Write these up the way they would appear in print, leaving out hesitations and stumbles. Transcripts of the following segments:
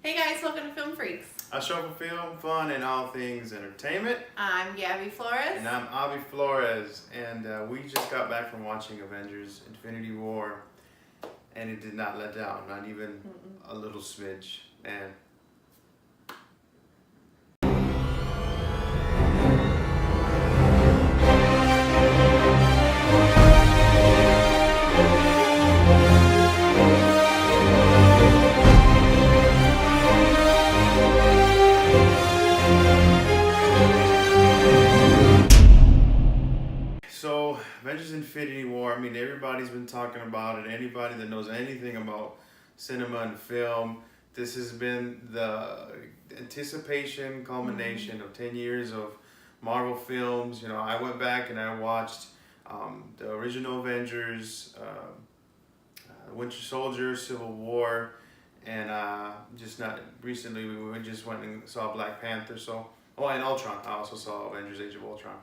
Hey guys, welcome to Film Freaks. A show for film, fun, and all things entertainment. I'm Gabby Flores. And I'm Avi Flores. And we just got back from watching Avengers Infinity War. And it did not let down, not even a little smidge. And so, Avengers Infinity War, I mean, everybody's been talking about it. Anybody that knows anything about cinema and film, this has been the anticipation, culmination of 10 years of Marvel films. You know, I went back and I watched the original Avengers, Winter Soldier, Civil War, and just not recently we just went and saw Black Panther. So, oh, and Ultron. I also saw Avengers: Age of Ultron.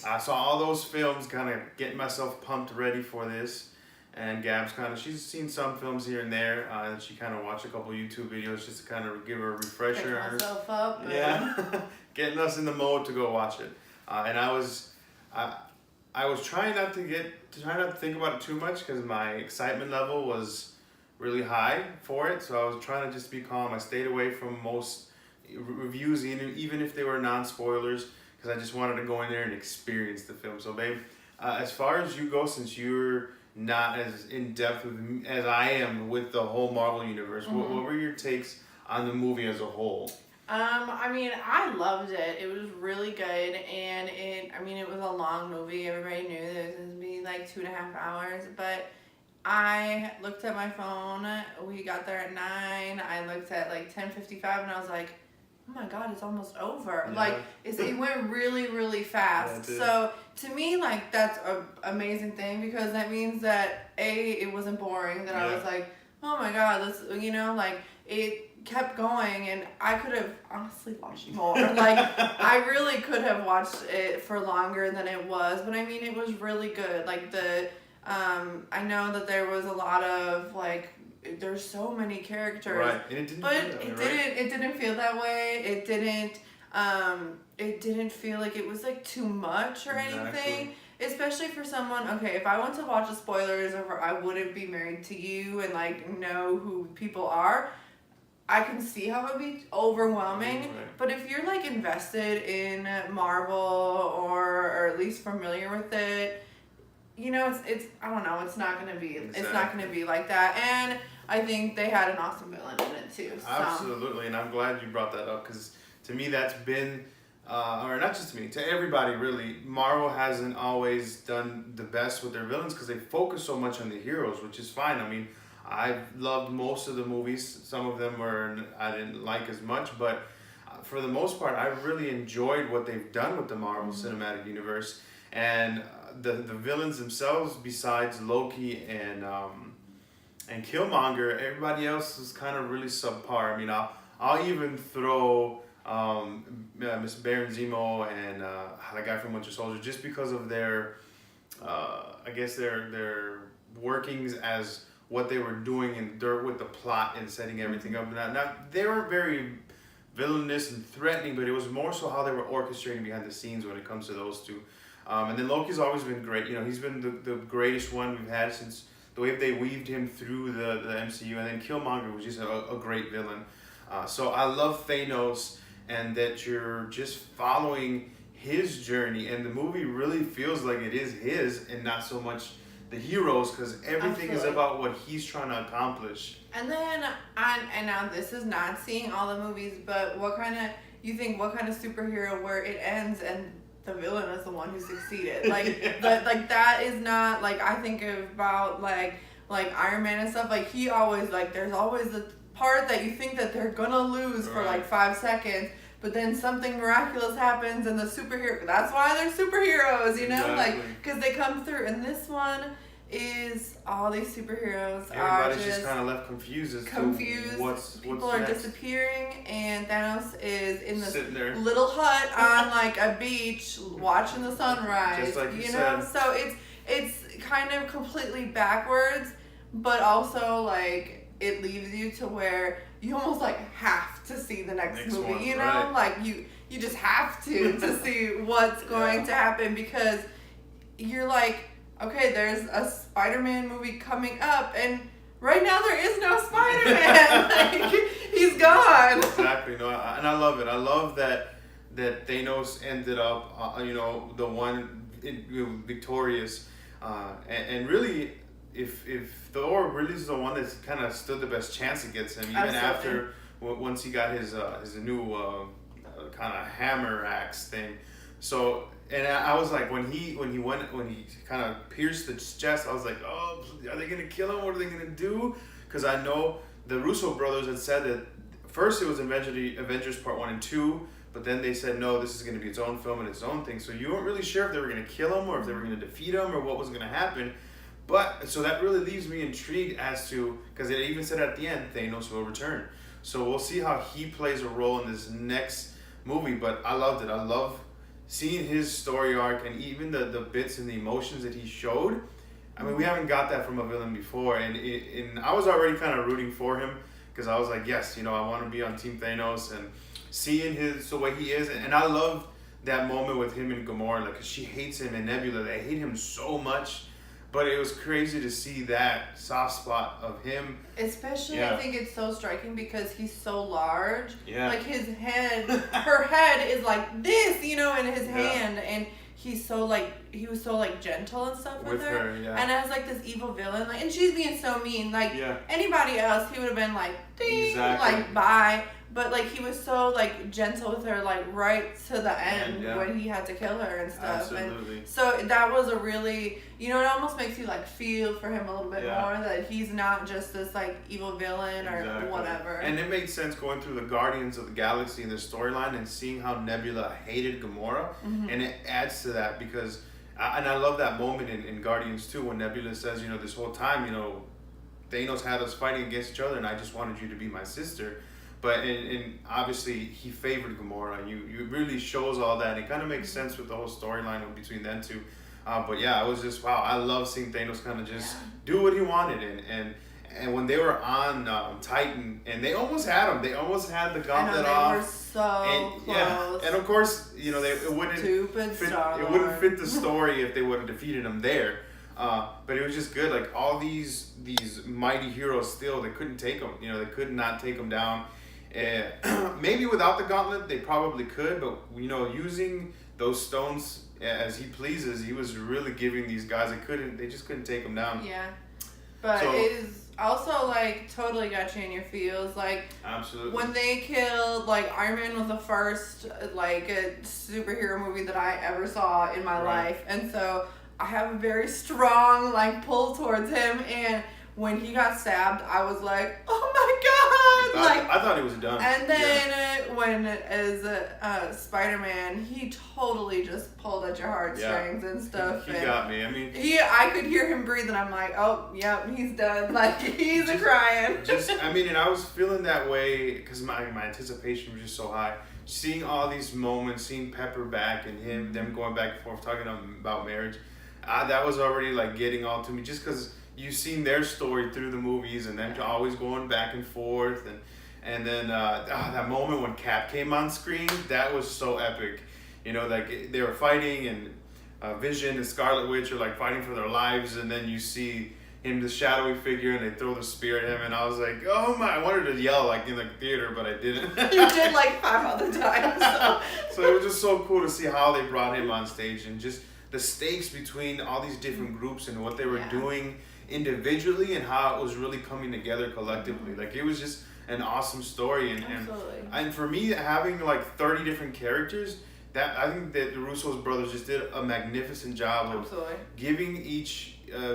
I saw all those films, kind of getting myself pumped, ready for this. And Gab's she's seen some films here and there, and she kind of watched a couple YouTube videos just to kind of give her a refresher. Pick myself up. Yeah, getting us in the mode to go watch it. And I was trying not to think about it too much because my excitement level was really high for it. So I was trying to just be calm. I stayed away from most reviews, even if they were non-spoilers, because I just wanted to go in there and experience the film. So, babe, as far as you go, since you're not as in depth as I am with the whole Marvel universe, what were your takes on the movie as a whole? I mean, I loved it. It was really good, and it was a long movie. Everybody knew that it was going to be like 2.5 hours, but I looked at my phone. We got there at 9. I looked at like 10:55, and I was like, oh my God, it's almost over. Yeah. Like, it went really, really fast. Yeah, so to me, like, that's an amazing thing because that means that it wasn't boring. That I was like, oh my God, it kept going, and I could have honestly watched more. Like, I really could have watched it for longer than it was, but I mean, it was really good. Like I know that there was a lot of there's so many characters, Right, and it didn't feel that way. It didn't feel like it was like too much or anything. Especially for someone, okay, if I went to watch the spoilers or I wouldn't be married to you and like know who people are, I can see how it would be overwhelming. Right. But if you're like invested in Marvel or at least familiar with it, you know, it's I don't know, it's not gonna be like that. And I think they had an awesome villain in it too. So. Absolutely, and I'm glad you brought that up because to me that's been, or not just to me, to everybody really, Marvel hasn't always done the best with their villains because they focus so much on the heroes, which is fine. I mean, I've loved most of the movies. Some of them I didn't like as much, but for the most part, I really enjoyed what they've done with the Marvel Cinematic Universe. And the villains themselves, besides Loki and Killmonger, everybody else is kind of really subpar. I mean, I'll even throw Miss Baron Zemo and the guy from Winter Soldier just because of their, I guess their workings as what they were doing with the plot and setting everything up. Now they weren't very villainous and threatening, but it was more so how they were orchestrating behind the scenes when it comes to those two. And then Loki's always been great. You know, he's been the greatest one we've had since the way they weaved him through the MCU. And then Killmonger was just a great villain. So I love Thanos and that you're just following his journey. And the movie really feels like it is his and not so much the heroes because everything is about what he's trying to accomplish. And then, and now this is not seeing all the movies, but what kind of superhero where it ends and the villain is the one who succeeded? Like, that is not, like, I think about, like Iron Man and stuff, like, he always, like, there's always the part that you think that they're gonna lose for, like, 5 seconds, but then something miraculous happens and the superhero, that's why they're superheroes, you know? Exactly. Like, because they come through, and this one is all these superheroes Everybody's just kind of left confused as to what's people are next. Disappearing, and Thanos is in this Sitting there. little hut on like a beach watching the sunrise. Just like you know, so it's kind of completely backwards, but also like it leaves you to where you almost like have to see the next movie, one, you know? right. Like you just have to see what's going to happen, because you're like, okay, there's a Spider-Man movie coming up, and right now there is no Spider-Man. Like, he's gone. Exactly. No, and I love it. I love that Thanos ended up, the one victorious, and really, if Thor really is the one that's kind of stood the best chance against him, even after once he got his new kind of hammer axe thing. So, and I was like, when he kind of pierced the chest, I was like, oh, are they gonna kill him? What are they gonna do? Because I know the Russo brothers had said that first it was Avengers Part 1 and 2, but then they said no, this is gonna be its own film and its own thing. So you weren't really sure if they were gonna kill him or if they were gonna defeat him or what was gonna happen. But so that really leaves me intrigued as to, because it even said at the end, Thanos will return. So we'll see how he plays a role in this next movie. But I loved it. I love seeing his story arc and even the bits and the emotions that he showed. I mean, we haven't got that from a villain before, and I was already kind of rooting for him, because I was like, yes, I want to be on Team Thanos, and seeing the way he is, and I love that moment with him and Gamora, like, 'cause she hates him, and Nebula, they hate him so much. But it was crazy to see that soft spot of him. Especially, I think it's so striking because he's so large. Yeah. Like, his head, her head is like this, in his hand. And he's so, like, he was so, like, gentle and stuff with her. And as, like, this evil villain. Like, and she's being so mean. Like, anybody else, he would have been like, ding, like, bye. But, like, he was so, like, gentle with her, like, right to the end when he had to kill her and stuff. Absolutely. And so that was a really, it almost makes you, like, feel for him a little bit more, that he's not just this, like, evil villain or whatever. And it made sense going through the Guardians of the Galaxy and the storyline and seeing how Nebula hated Gamora. And it adds to that because, and I love that moment in Guardians 2 when Nebula says, this whole time, Thanos had us fighting against each other and I just wanted you to be my sister. But and obviously he favored Gamora. You really shows all that. It kind of makes sense with the whole storyline between them two. But yeah, it was just wow. I love seeing Thanos kind of just do what he wanted. And when they were on Titan and they almost had him. They almost had the gauntlet off. They were so close. Yeah, and of course it wouldn't fit the story if they would have defeated him there. But it was just good. Like all these mighty heroes, still they couldn't take him. They could not take him down. Maybe without the gauntlet, they probably could. But using those stones as he pleases, he was really giving these guys. They just couldn't take him down. Yeah, but it is also like totally got you in your feels. Like absolutely when they killed, like Iron Man was the first like a superhero movie that I ever saw in my life, and so I have a very strong like pull towards him. And when he got stabbed, I was like, oh my god! I thought he was done. And then when as Spider-Man, he totally just pulled at your heartstrings and stuff. He got me. I mean, I could hear him breathe, and I'm like, oh, yep, he's done. Like he's crying. And I was feeling that way because my anticipation was just so high. Seeing all these moments, seeing Pepper back and them going back and forth talking about marriage, that was already like getting all to me just because. You've seen their story through the movies and them always going back and forth and then that moment when Cap came on screen, that was so epic. Like they were fighting and Vision and Scarlet Witch are like fighting for their lives, and then you see him, the shadowy figure, and they throw the spear at him, and I was like, oh my, I wanted to yell like in the theater, but I didn't. You did like 5 other times. So it was just so cool to see how they brought him on stage and just the stakes between all these different groups and what they were doing individually and how it was really coming together collectively. Like it was just an awesome story, and for me having like 30 different characters, that I think that the Russo's brothers just did a magnificent job of giving each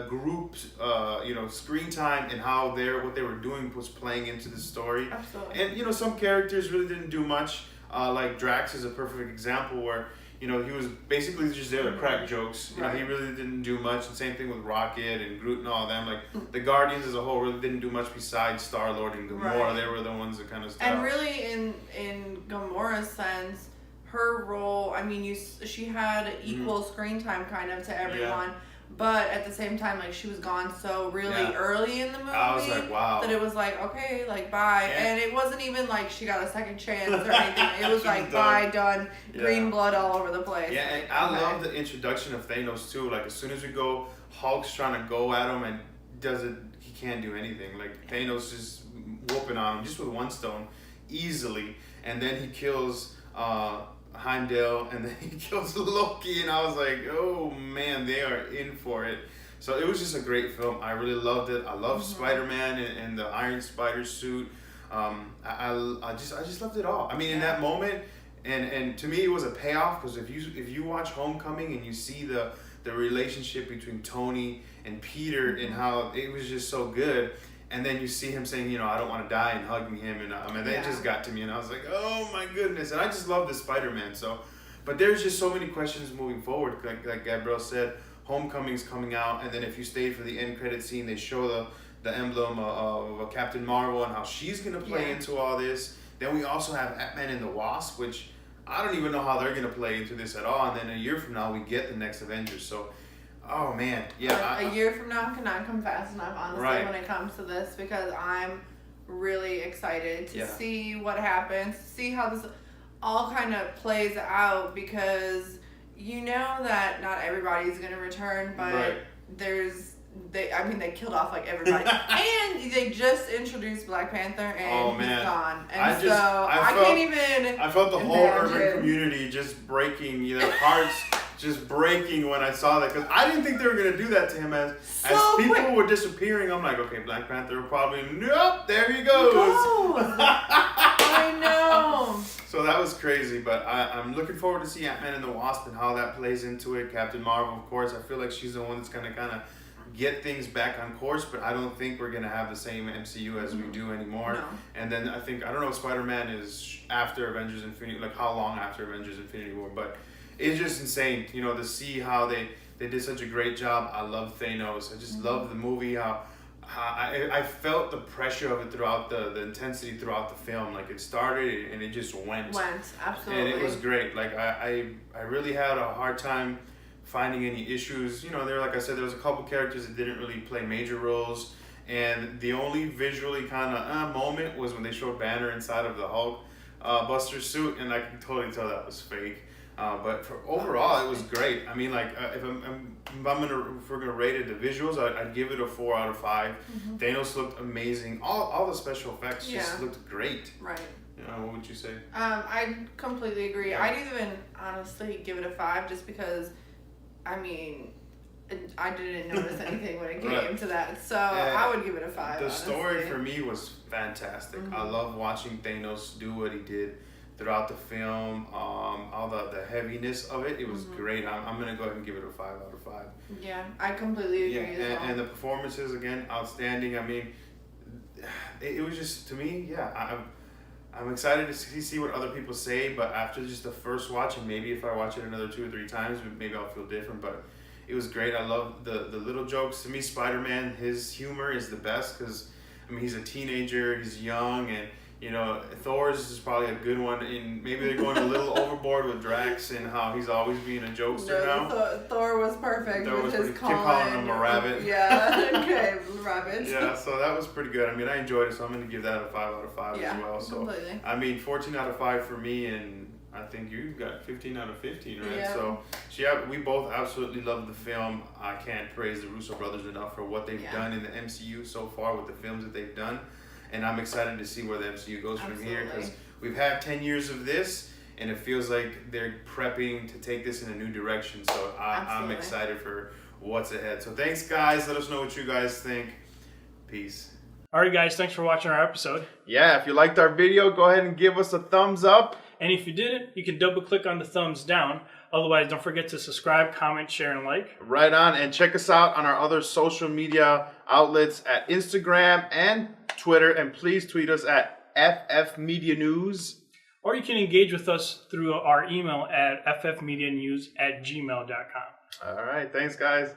group screen time and how what they were doing was playing into the story. Absolutely. And some characters really didn't do much. Like Drax is a perfect example where he was basically just there to crack jokes. He really didn't do much. And same thing with Rocket and Groot and all them. Like the Guardians as a whole really didn't do much besides Star-Lord and Gamora. They were the ones that kind of stuck. And really, in Gamora's sense, her role, I mean, she had equal screen time kind of to everyone. but at the same time, like, she was gone so really early in the movie. I was like, wow. That it was like, okay, like, bye. Yeah. And it wasn't even like she got a second chance or anything. It was like, bye, done. Green blood all over the place. Yeah, and I love the introduction of Thanos too. Like, as soon as we go, Hulk's trying to go at him and he can't do anything. Like, Thanos just whooping on him just with one stone easily. And then he kills Heimdall, and then he kills Loki, and I was like, oh man, they are in for it. So it was just a great film. I really loved it. I love Spider-Man and the Iron Spider suit. I just loved it all. I mean, in that moment, and to me it was a payoff, because if you watch Homecoming and you see the relationship between Tony and Peter and how it was just so good. And then you see him saying, you know, I don't want to die, and hugging him, and I mean, that just got to me, and I was like, oh my goodness. And I just love the Spider-Man. So, but there's just so many questions moving forward. Like Gabrielle said, Homecoming's coming out, and then if you stay for the end credit scene, they show the emblem of Captain Marvel and how she's gonna play into all this. Then we also have Ant-Man and the Wasp, which I don't even know how they're gonna play into this at all. And then a year from now, we get the next Avengers. So. Oh man, yeah. A year from now cannot come fast enough, honestly, when it comes to this, because I'm really excited to see what happens, see how this all kind of plays out, because you know that not everybody's gonna return, but they killed off like everybody, and they just introduced Black Panther, and he's gone, and I can't even. I felt the whole urban community just breaking, you know, hearts. Just breaking when I saw that, because I didn't think they were going to do that to him as people were disappearing. I'm like, okay, Black Panther will probably, nope, there he goes. I know. So that was crazy, but I'm looking forward to see Ant-Man and the Wasp and how that plays into it. Captain Marvel, of course, I feel like she's the one that's going to kind of get things back on course, but I don't think we're going to have the same MCU as we do anymore. No. And then I don't know if Spider-Man is after Avengers Infinity, like how long after Avengers Infinity War, but it's just insane, you know, to see how they did such a great job. I love Thanos. I just love the movie, how I felt the pressure of it throughout the intensity throughout the film. Like, it started and it just went, absolutely. And it was great. Like, I really had a hard time finding any issues. You know, like I said, there was a couple characters that didn't really play major roles, and the only visually kind of moment was when they showed Banner inside of the Hulk Buster suit, and I can totally tell that was fake. But overall, it was great. I mean, like, if we're gonna rate it the visuals, I'd give it a 4 out of 5. Thanos looked amazing. All the special effects just looked great. Right. You know, what would you say? I completely agree. Yeah. I'd even honestly give it a 5, just because, I mean, I didn't notice anything when it came to that. So I would give it a 5. The story for me was fantastic. I love watching Thanos do what he did throughout the film, all the heaviness of it. It was great. I'm going to go ahead and give it a 5 out of 5. Yeah, I completely agree as well. And the performances, again, outstanding. I mean, it was just, to me, I'm excited to see what other people say, but after just the first watch, and maybe if I watch it another 2 or 3 times, maybe I'll feel different, but it was great. I love the little jokes. To me, Spider-Man, his humor is the best, because, I mean, he's a teenager, he's young, and you know, Thor's is probably a good one, and maybe they're going a little overboard with Drax and how he's always being a jokester now. Thor was perfect with his calling him a rabbit. Yeah, okay, rabbit. Yeah, so that was pretty good. I mean, I enjoyed it, so I'm going to give that a 5 out of 5 as well. So, completely. I mean, 14 out of 5 for me, and I think you got 15 out of 15, right? Yeah. So, we both absolutely loved the film. I can't praise the Russo brothers enough for what they've done in the MCU so far with the films that they've done. And I'm excited to see where the MCU goes from here, because we've had 10 years of this, and it feels like they're prepping to take this in a new direction. So I'm excited for what's ahead. So thanks, guys. Let us know what you guys think. Peace. All right, guys. Thanks for watching our episode. Yeah, if you liked our video, go ahead and give us a thumbs up. And if you didn't, you can double click on the thumbs down. Otherwise, don't forget to subscribe, comment, share, and like. Right on. And check us out on our other social media outlets at Instagram and Twitter. And please tweet us at FF Media News. Or you can engage with us through our email at ffmedianews@gmail.com. All right. Thanks, guys.